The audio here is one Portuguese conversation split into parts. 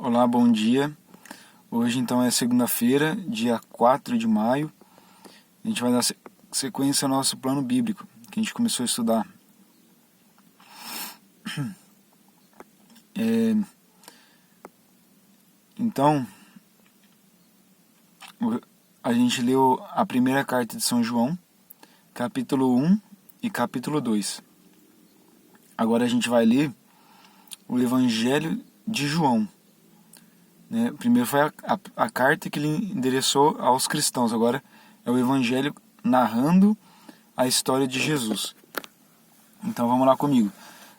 Olá, bom dia. Hoje então é segunda-feira, dia 4 de maio. A gente vai dar sequência ao nosso plano bíblico, que a gente começou a estudar. Então, a gente leu a primeira carta de São João, capítulo 1 e capítulo 2. Agora a gente vai ler o Evangelho de João. Primeiro foi a carta que ele endereçou aos cristãos, agora é o Evangelho narrando a história de Jesus. Então vamos lá comigo.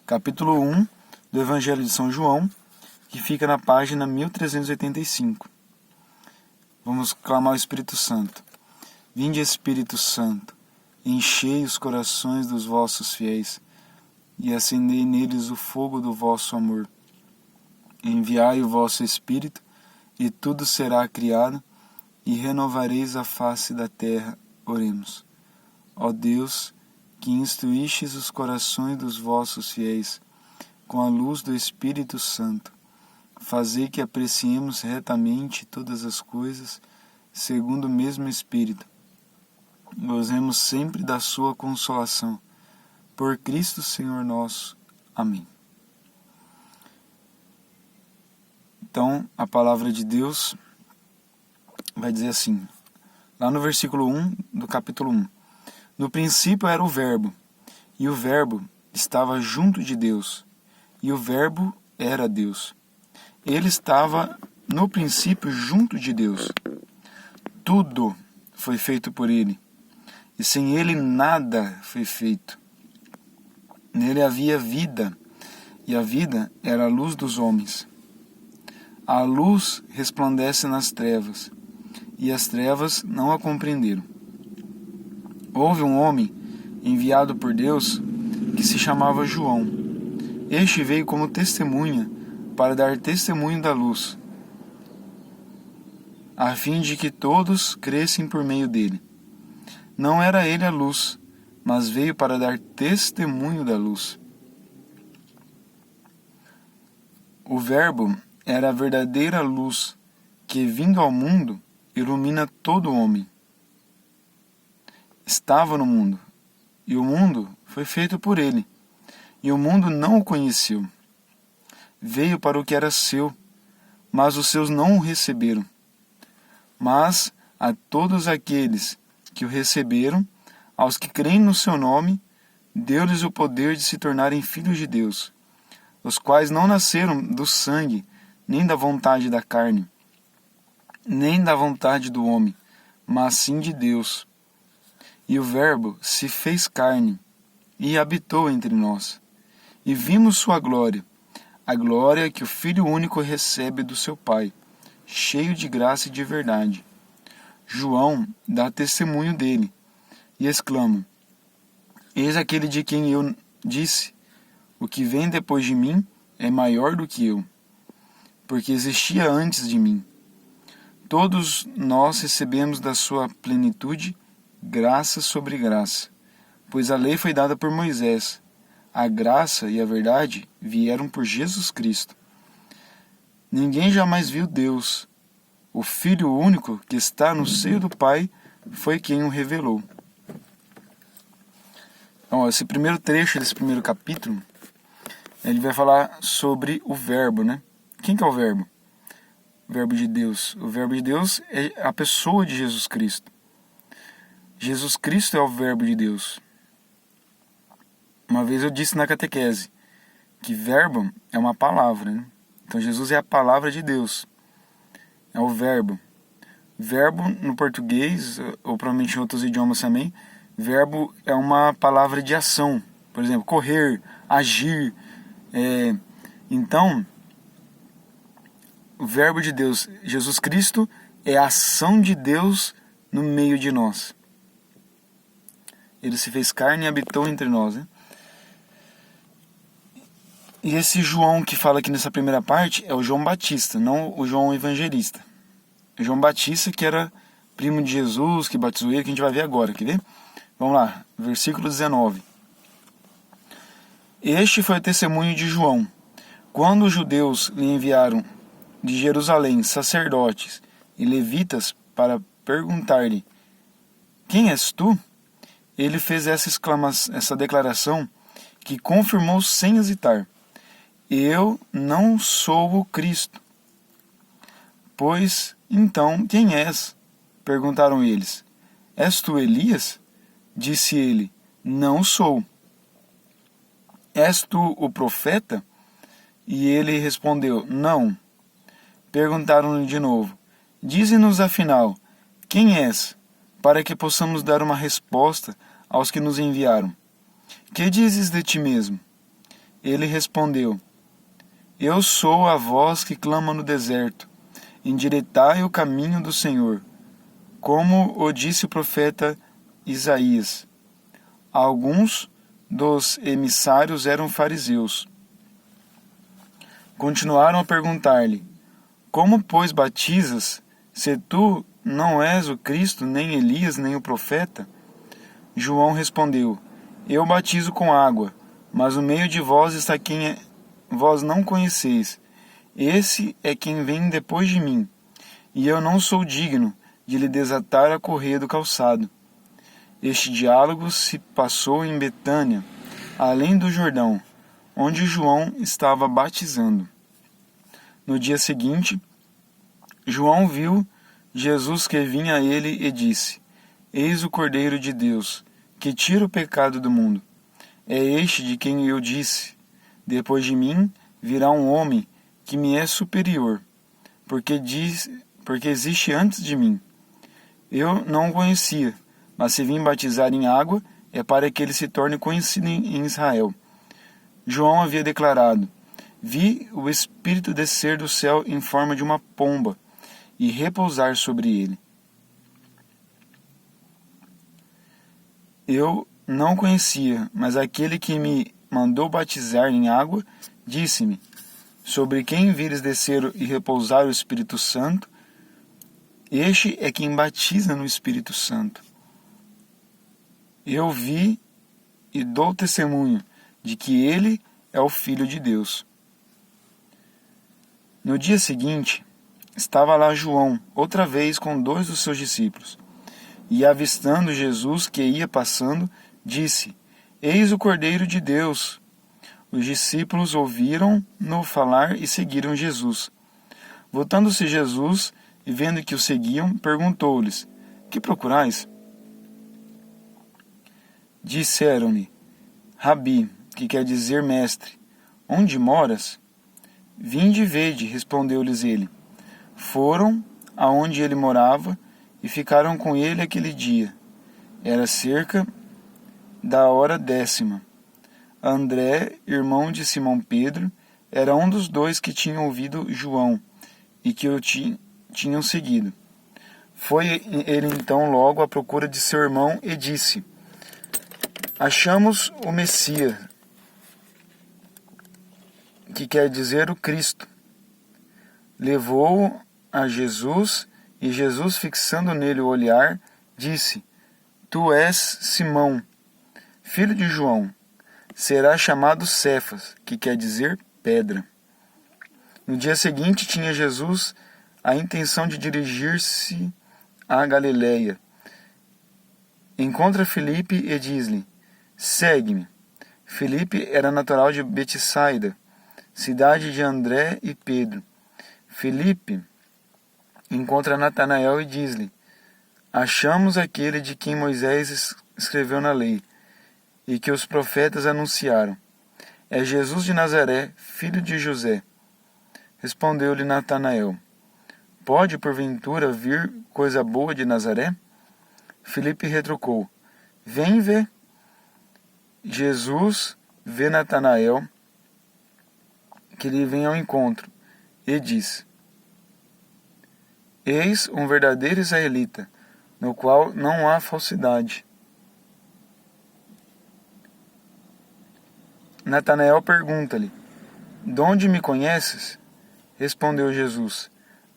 Capítulo 1 do Evangelho de São João, que fica na página 1385. Vamos clamar ao Espírito Santo. Vinde, Espírito Santo, enchei os corações dos vossos fiéis e acendei neles o fogo do vosso amor. Enviai o vosso Espírito, e tudo será criado, e renovareis a face da terra. Oremos. Ó Deus, que instruístes os corações dos vossos fiéis, com a luz do Espírito Santo, fazei que apreciemos retamente todas as coisas, segundo o mesmo Espírito. Gozemos sempre da sua consolação. Por Cristo Senhor nosso. Amém. Então, a palavra de Deus vai dizer assim, lá no versículo 1 do capítulo 1. No princípio era o Verbo, e o Verbo estava junto de Deus, e o Verbo era Deus. Ele estava no princípio junto de Deus. Tudo foi feito por ele, e sem ele nada foi feito. Nele havia vida, e a vida era a luz dos homens. A luz resplandece nas trevas, e as trevas não a compreenderam. Houve um homem enviado por Deus que se chamava João. Este veio como testemunha para dar testemunho da luz, a fim de que todos crescem por meio dele. Não era ele a luz, mas veio para dar testemunho da luz. O Verbo era a verdadeira luz que, vindo ao mundo, ilumina todo homem. Estava no mundo, e o mundo foi feito por ele, e o mundo não o conheceu. Veio para o que era seu, mas os seus não o receberam. Mas a todos aqueles que o receberam, aos que creem no seu nome, deu-lhes o poder de se tornarem filhos de Deus, os quais não nasceram do sangue, nem da vontade da carne, nem da vontade do homem, mas sim de Deus. E o Verbo se fez carne e habitou entre nós. E vimos sua glória, a glória que o Filho único recebe do seu Pai, cheio de graça e de verdade. João dá testemunho dele e exclama: Eis aquele de quem eu disse, o que vem depois de mim é maior do que eu, porque existia antes de mim. Todos nós recebemos da sua plenitude graça sobre graça, pois a lei foi dada por Moisés. A graça e a verdade vieram por Jesus Cristo. Ninguém jamais viu Deus. O Filho único que está no seio do Pai foi quem o revelou. Então, esse primeiro trecho desse primeiro capítulo, ele vai falar sobre o Verbo, né? Quem que é o Verbo? O Verbo de Deus. O Verbo de Deus é a pessoa de Jesus Cristo. Jesus Cristo é o Verbo de Deus. Uma vez eu disse na catequese que verbo é uma palavra, né? Então Jesus é a palavra de Deus. É o Verbo. Verbo no português, ou provavelmente em outros idiomas também, verbo é uma palavra de ação. Por exemplo, correr, agir. Então, o Verbo de Deus, Jesus Cristo, é a ação de Deus no meio de nós. Ele se fez carne e habitou entre nós, né? E esse João que fala aqui nessa primeira parte é o João Batista, não o João Evangelista. O João Batista, que era primo de Jesus, que batizou ele, que a gente vai ver agora, quer ver? Vamos lá, versículo 19. Este foi o testemunho de João, quando os judeus lhe enviaram de Jerusalém sacerdotes e levitas para perguntar-lhe: Quem és tu? Ele fez essa declaração que confirmou sem hesitar: Eu não sou o Cristo. Pois, então, quem és? Perguntaram eles. És tu Elias? Disse ele: Não sou. És tu o profeta? E ele respondeu: Não. Perguntaram-lhe de novo: Dize-nos afinal, quem és, para que possamos dar uma resposta aos que nos enviaram. Que dizes de ti mesmo? Ele respondeu: Eu sou a voz que clama no deserto. Endireitai o caminho do Senhor, como o disse o profeta Isaías. Alguns dos emissários eram fariseus. Continuaram a perguntar-lhe: Como, pois, batizas, se tu não és o Cristo, nem Elias, nem o profeta? João respondeu: Eu batizo com água, mas no meio de vós está quem vós não conheceis. Esse é quem vem depois de mim, e eu não sou digno de lhe desatar a correia do calçado. Este diálogo se passou em Betânia, além do Jordão, onde João estava batizando. No dia seguinte, João viu Jesus que vinha a ele e disse: Eis o Cordeiro de Deus, que tira o pecado do mundo. É este de quem eu disse: Depois de mim virá um homem que me é superior, porque existe antes de mim. Eu não o conhecia, mas se vim batizar em água, é para que ele se torne conhecido em Israel. João havia declarado: Vi o Espírito descer do céu em forma de uma pomba e repousar sobre ele. Eu não conhecia, mas aquele que me mandou batizar em água disse-me: Sobre quem vires descer e repousar o Espírito Santo, este é quem batiza no Espírito Santo. Eu vi e dou testemunho de que ele é o Filho de Deus. No dia seguinte, estava lá João, outra vez com 2 dos seus discípulos. E avistando Jesus que ia passando, disse: Eis o Cordeiro de Deus. Os discípulos ouviram-no falar e seguiram Jesus. Voltando-se Jesus, e vendo que o seguiam, perguntou-lhes: Que procurais? Disseram-lhe: Rabi, que quer dizer mestre, onde moras? Vinde e vede, respondeu-lhes ele. Foram aonde ele morava e ficaram com ele aquele dia. Era cerca da hora 10ª. André, irmão de Simão Pedro, era um dos 2 que tinham ouvido João e que o tinham seguido. Foi ele então logo à procura de seu irmão e disse: Achamos o Messias, que quer dizer o Cristo. Levou-o a Jesus, e Jesus, fixando nele o olhar, disse: Tu és Simão, filho de João. Será chamado Cefas, que quer dizer pedra. No dia seguinte tinha Jesus a intenção de dirigir-se à Galiléia. Encontra Filipe e diz-lhe: Segue-me. Filipe era natural de Betsaida, cidade de André e Pedro. Filipe encontra Natanael e diz-lhe: Achamos aquele de quem Moisés escreveu na lei e que os profetas anunciaram. É Jesus de Nazaré, filho de José. Respondeu-lhe Natanael: Pode, porventura, vir coisa boa de Nazaré? Filipe retrucou: Vem e vê. Jesus vê Natanael, que lhe vem ao encontro, e diz: Eis um verdadeiro israelita, no qual não há falsidade. Natanael pergunta-lhe: De onde me conheces? Respondeu Jesus: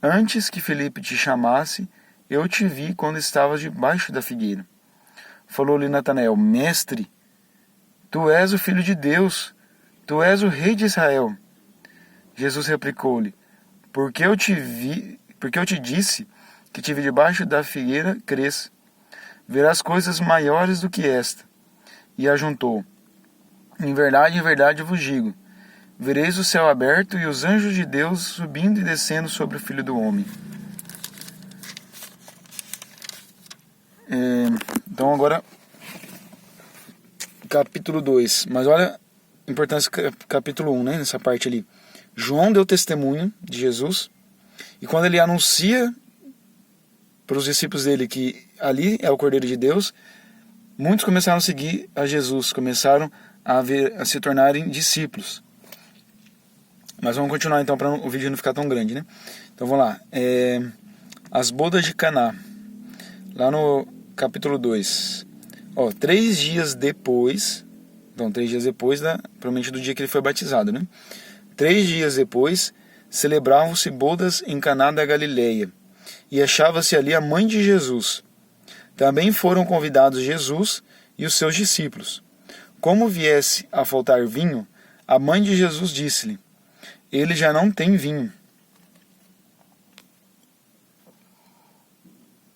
Antes que Filipe te chamasse, eu te vi quando estavas debaixo da figueira. Falou-lhe Natanael: Mestre, tu és o Filho de Deus, tu és o Rei de Israel. Jesus replicou-lhe: porque eu te disse que tive debaixo da figueira, cresça. Verás coisas maiores do que esta. E ajuntou: em verdade vos digo, vereis o céu aberto e os anjos de Deus subindo e descendo sobre o Filho do Homem. Então agora, capítulo 2. Mas olha a importância do capítulo 1, né? Nessa parte ali. João deu testemunho de Jesus. E quando ele anuncia para os discípulos dele que ali é o Cordeiro de Deus, muitos começaram a seguir a Jesus, começaram a se tornarem discípulos. Mas vamos continuar então para o vídeo não ficar tão grande, né? Então vamos lá. As bodas de Caná. Lá no capítulo 2. 3 dias depois, então 3 dias depois, provavelmente do dia que ele foi batizado, né? 3 dias depois, celebravam-se bodas em Caná da Galileia, e achava-se ali a mãe de Jesus. Também foram convidados Jesus e os seus discípulos. Como viesse a faltar vinho, a mãe de Jesus disse-lhe: ele já não tem vinho.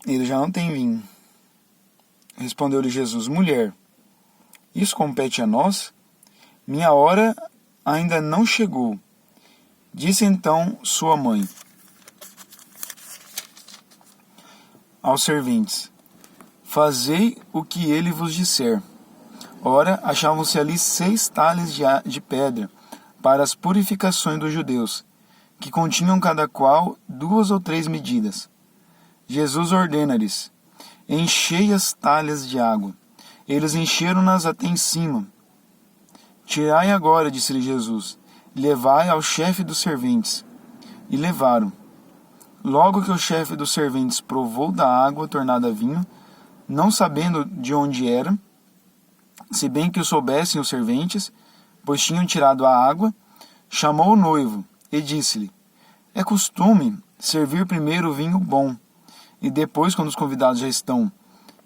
Ele já não tem vinho. Respondeu-lhe Jesus: mulher, isso compete a nós? Minha hora ainda não chegou. Disse então sua mãe aos serventes: fazei o que ele vos disser. Ora, achavam-se ali 6 talhas de pedra para as purificações dos judeus, que continham cada qual 2 ou 3 medidas. Jesus ordena-lhes: enchei as talhas de água. Eles encheram-nas até em cima. Tirai agora, disse-lhe Jesus, levai ao chefe dos serventes. E levaram. Logo que o chefe dos serventes provou da água tornada vinho, não sabendo de onde era, se bem que o soubessem os serventes, pois tinham tirado a água, chamou o noivo e disse-lhe: é costume servir primeiro o vinho bom, e depois, quando os convidados já estão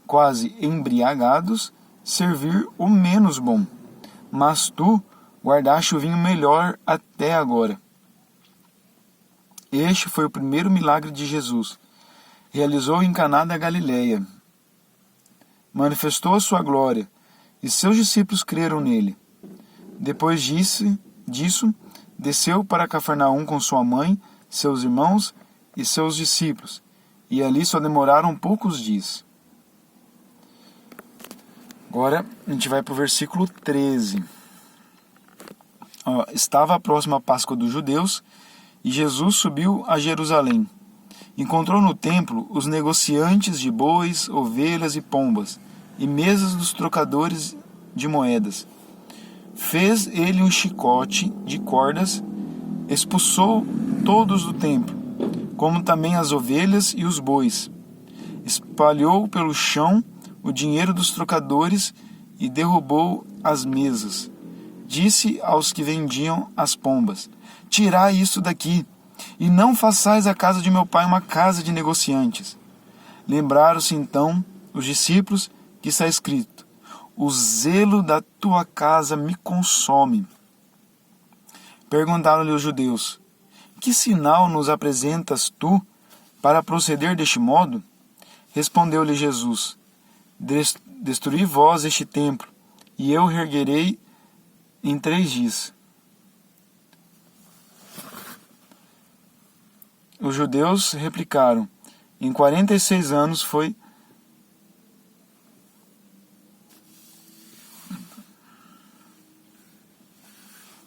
quase embriagados, servir o menos bom. Mas tu guardaste o vinho melhor até agora. Este foi o primeiro milagre de Jesus. Realizou em Caná da Galileia. Manifestou a sua glória, e seus discípulos creram nele. Depois disso, desceu para Cafarnaum com sua mãe, seus irmãos e seus discípulos, e ali só demoraram poucos dias. Agora a gente vai para o versículo 13. Estava a próxima Páscoa dos judeus, e Jesus subiu a Jerusalém. Encontrou no templo os negociantes de bois, ovelhas e pombas, e mesas dos trocadores de moedas. Fez ele um chicote de cordas, expulsou todos do templo, como também as ovelhas e os bois. Espalhou pelo chão o dinheiro dos trocadores e derrubou as mesas. Disse aos que vendiam as pombas: tirai isso daqui, e não façais a casa de meu pai uma casa de negociantes. Lembraram-se então os discípulos que está escrito: o zelo da tua casa me consome. Perguntaram-lhe os judeus: que sinal nos apresentas tu para proceder deste modo? Respondeu-lhe Jesus: destruí vós este templo, e eu reerguerei em 3 dias. Os judeus replicaram: em 46 anos foi...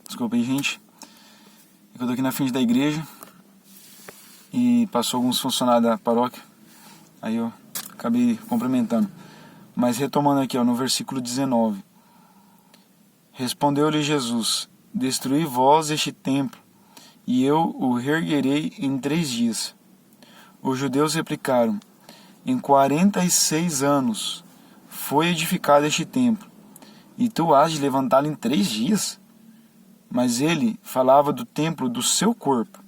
Desculpa aí, gente. Eu estou aqui na frente da igreja e passou alguns funcionários da paróquia. Aí eu acabei cumprimentando. Mas retomando aqui, no versículo 19. Respondeu-lhe Jesus: destruí vós este templo, e eu o reerguerei em 3 dias. Os judeus replicaram: em 46 anos foi edificado este templo, e tu hás de levantá-lo em 3 dias? Mas ele falava do templo do seu corpo.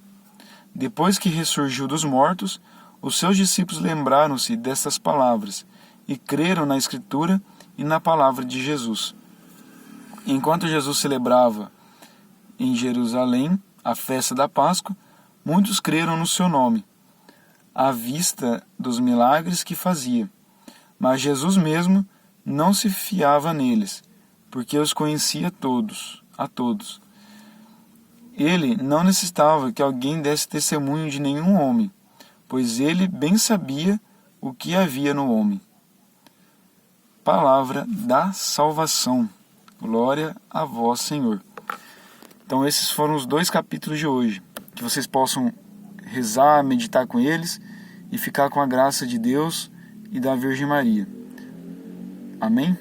Depois que ressurgiu dos mortos, os seus discípulos lembraram-se destas palavras e creram na Escritura e na palavra de Jesus. Enquanto Jesus celebrava em Jerusalém a festa da Páscoa, muitos creram no seu nome, à vista dos milagres que fazia. Mas Jesus mesmo não se fiava neles, porque os conhecia a todos. Ele não necessitava que alguém desse testemunho de nenhum homem, pois ele bem sabia o que havia no homem. Palavra da salvação. Glória a vós, Senhor. Então esses foram os 2 capítulos de hoje. Que vocês possam rezar, meditar com eles e ficar com a graça de Deus e da Virgem Maria. Amém?